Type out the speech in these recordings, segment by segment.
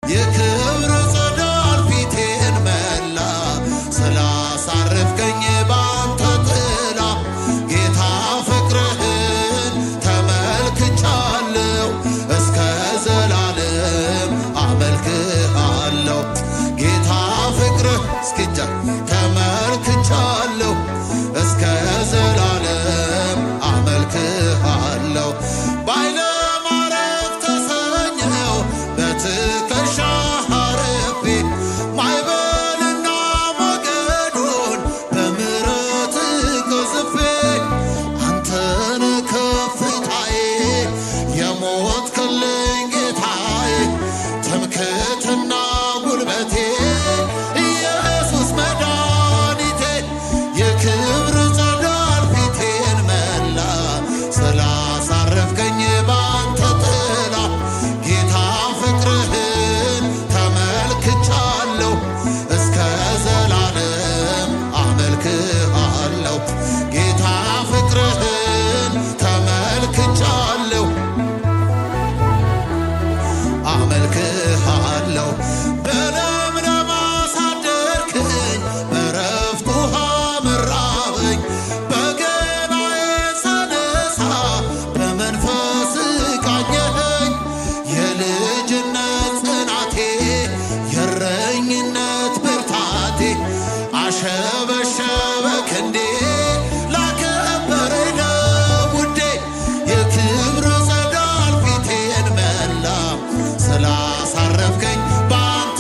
የክብር ጸዳል ፊቴን መላ ስላሳረፍከኝ ባንተ ጥላ ጌታ ፍቅርህን ተመልክቻለሁ እስከ ዘላለም አመልክሃለሁ ጌታ ፍቅርህ እስኪጃ ተመልክቻለሁ እስከ ዘላለም አመልክሃለሁ ባይለ ማረፍ ተሰኘው በትከሻ አረፌ ማዕበልና ሞገዱን በምሕረት ገዝፌ አንተን ከፍታዬ የሞትክልኝ ጌታዬ ትምክህትና ጉልበቴ ኢየሱስ መድኃኒቴ የክብር ጸዳል ፊቴን መላ ስላሳረፍከኝ ባንተ ጥላ ጌታ ፍቅርህን ተመልክቻለሁ እስከ ዘላለም አመልክሃለሁ ጌታ ፍቅርህን ተመልክቻለሁ አመልክሃለሁ በለምለም አሳደርክኝ በዕረፍት ውኃ መራኸኝ በገናዬን ሳነሳ በመንፈስ ቃኘኸኝ የልጅነት ጽናቴ የእረኝነት ብርታቴ አሸበሸበ ክንዴ ላከበረኝ ለውዴ የክብር ጸዳል ፊቴን መላ ስላሳረፍከኝ ባንተ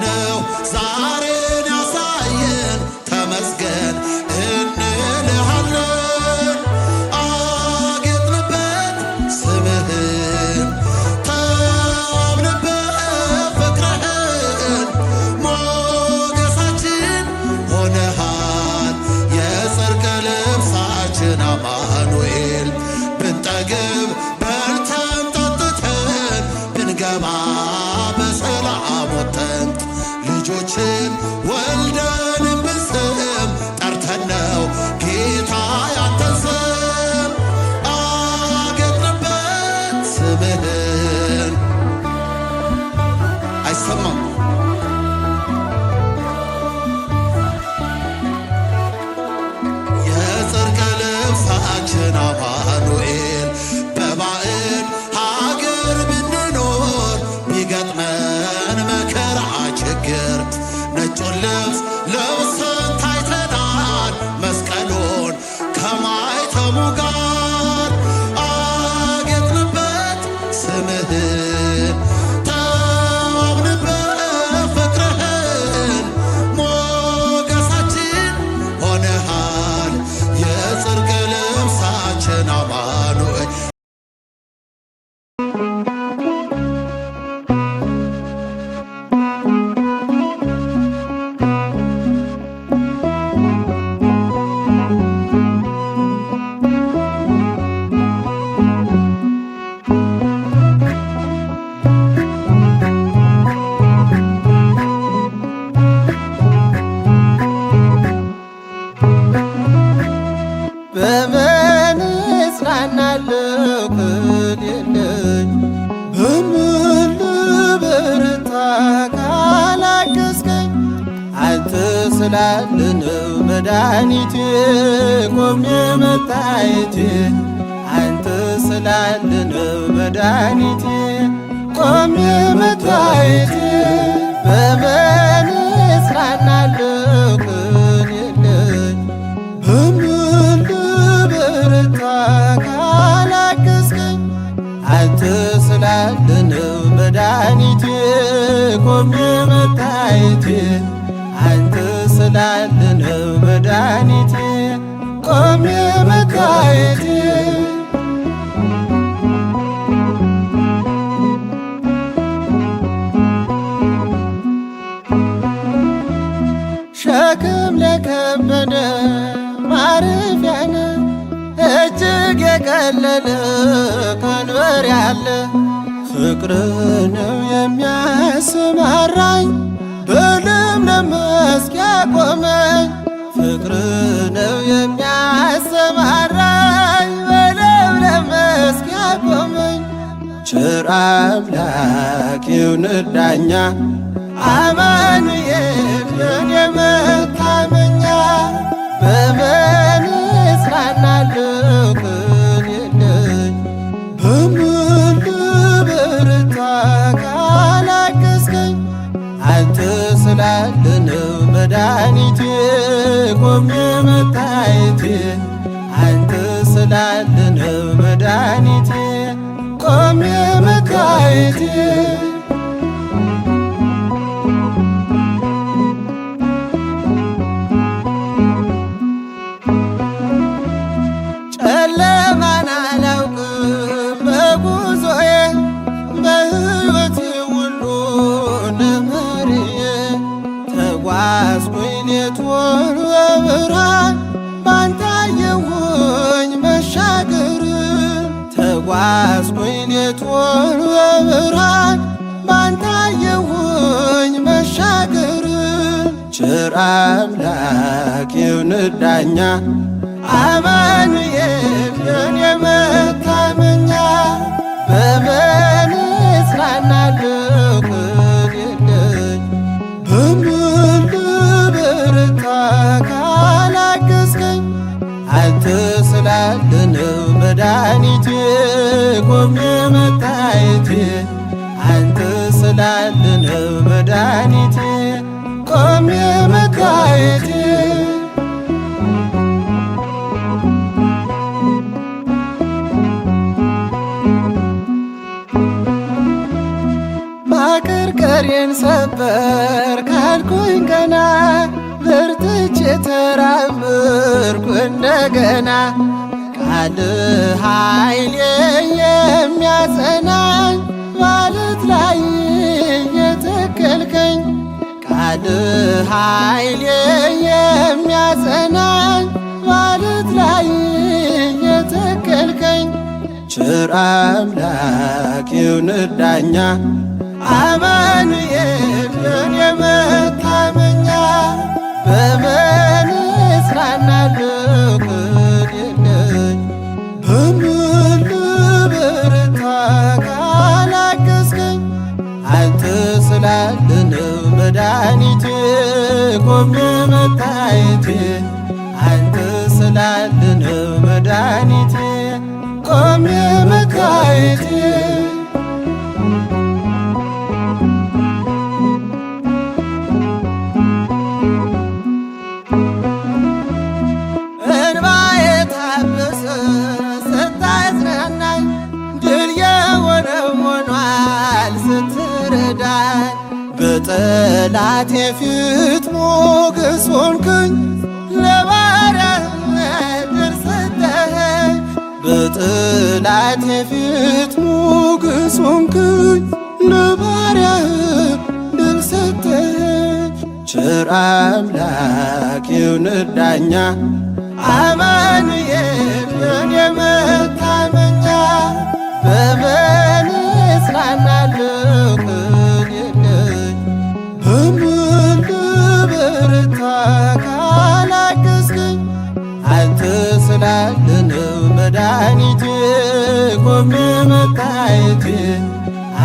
ነው ዛሬን ያሳየን ተመስገን እንልሃለን። አጌጥንበት ስምህን ተዋብንበት ፍቅርህን ሞገሳችን ሆነሃል የጽድቅ ልብሳችን አማኑኤል ብንጠግብ በልተን ጠጥተን ብንገባ በሰላም ወጥተን ልጆችን ወልደን ብንስም ጠርተን ነው ጌታ ያንተን ስም አጌጥንበት ስምህን አይሰማም የጽድቅ ልብሳችን አማኑኤል በባዕድ ሀገር ብንኖር ቢገጥመን መከራ ችግር ነጩን ልብስ ለብሰን ታይተናል መስቀሉን ከማይተሙ ጋር አጌጥንበት ስምህን ተዋብንበት ፍቅርህን ሞገሳችን ሆነሃል የጽድቅ ልብሳችን አማኑኤል በምን እጽናናለሁ ክል የለኝ በምን ልበረታ ካላገዝከኝ አንተ ስላለ ነው መድኃኒቴ ቆሜ መታየቴ አንተ ስላለ ነው መድኃኒቴ ቆሜ መታየቴ በምን እጽናናለሁ ክል የለኝ በምን ልበረታ ካላገዝከኝ አንተ ስላለ ነው መድኃኒቴ ቆሜ መታየቴ አንተ ስላለ ነው መድኃኒቴ ቆሜ መታየቴ ሸክም ለከበደ ማረፊያነ እጅግ የቀለለ ቀንበር ያለ ፍቅር ነው የሚያሰማራኝ በለምለም መስክ ያቆመኝ ፍቅር ነው የሚያሰማራኝ በለምለም መስክ ያቆመኝ ቸር አምላክ ይሁንህ ዳኛ አማኑኤል የኔ መታመኛ በምን እጽናናለሁ ክል የለኝ በምን ልበረታ ካላገዝከኝ አንተ ስላለ ነው መድኃኒቴ ቆሜ መታየቴ አንተ ስላለ ነው መድኃኒቴ ቆሜ መታየቴ ጨለማን አላውቅም በጉዞዬ በሕይወቴ ሁሉ ነመርዬ ተጓዝኩኝ ሌቱን በብርሃን ባንተ አየሁኝ መሻገርን ተጓዝኩኝ ሌቱን በብርሃን ባንተ አየሁኝ መሻገርን ቸር አምላክ ይሁንህ ዳኛ አማኑኤል የኔ መታመኛ በምን እጽናናለሁ ክል የለኝ በምን ልበረታ ካላገዝከኝ አንተ ስላለ ነው መድኃኒቴ ቆሜ መታየቴ አንተ ስላለ ነው መድኃኒቴ ቆሜ መታየቴ ቀንበሬን ሰበር ካልኩኝ ገና በርትቼ ተራመድኩ እንደገና ቃል ኃይሌ የሚያጸናኝ ማለት ላይ የተከልከኝ ቃል ኃይሌ የሚያጸናኝ ማለት ላይ የተከልከኝ ቸር አምላክ ይሁንህ ዳኛ አማኑኤል የኔ መታመኛ በምን እጽናናለሁ ከሌለኝ በምን ልበረታ ካላገዝከኝ አንተ ስላለ ነው መድኃኒቴ ቆሜ መታየቴ አንተ ስላለ ነው መድኃኒቴ ቆሜ መታየቴ በጠላቴ ፊት ሞገስ ሆንክኝ ለባሪያህ ድል ሰጠኸኝ በጠላቴ ፊት ሞገስ ሆንክኝ ለባሪያህ ድል ሰጠኸኝ ቸር አምላክ ይሁንህ ዳኛ አማኑኤል የኔ መታመኛ በምን እጽናናለሁ በምን ልበረታ ካላገዝከኝ አንተ ስላለ ነው መድኃኒቴ ቆሜ መታየቴ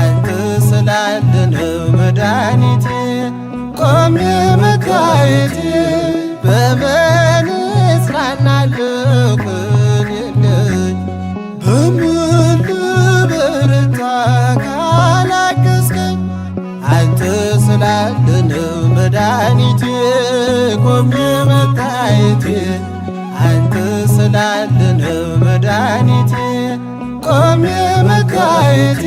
አንተ ስላለ ነው መድኃኒቴ ቆሜ መታየቴ በምን እጽናናለሁ ከሌለኝ በምን ልበረታ ካላገዝከኝ አንተ ስላለ ነው መድኃኒቴ ቆሜ መታየቴ አንተ ስላለ ነው መድኃኒቴ ቆሜ መታየቴ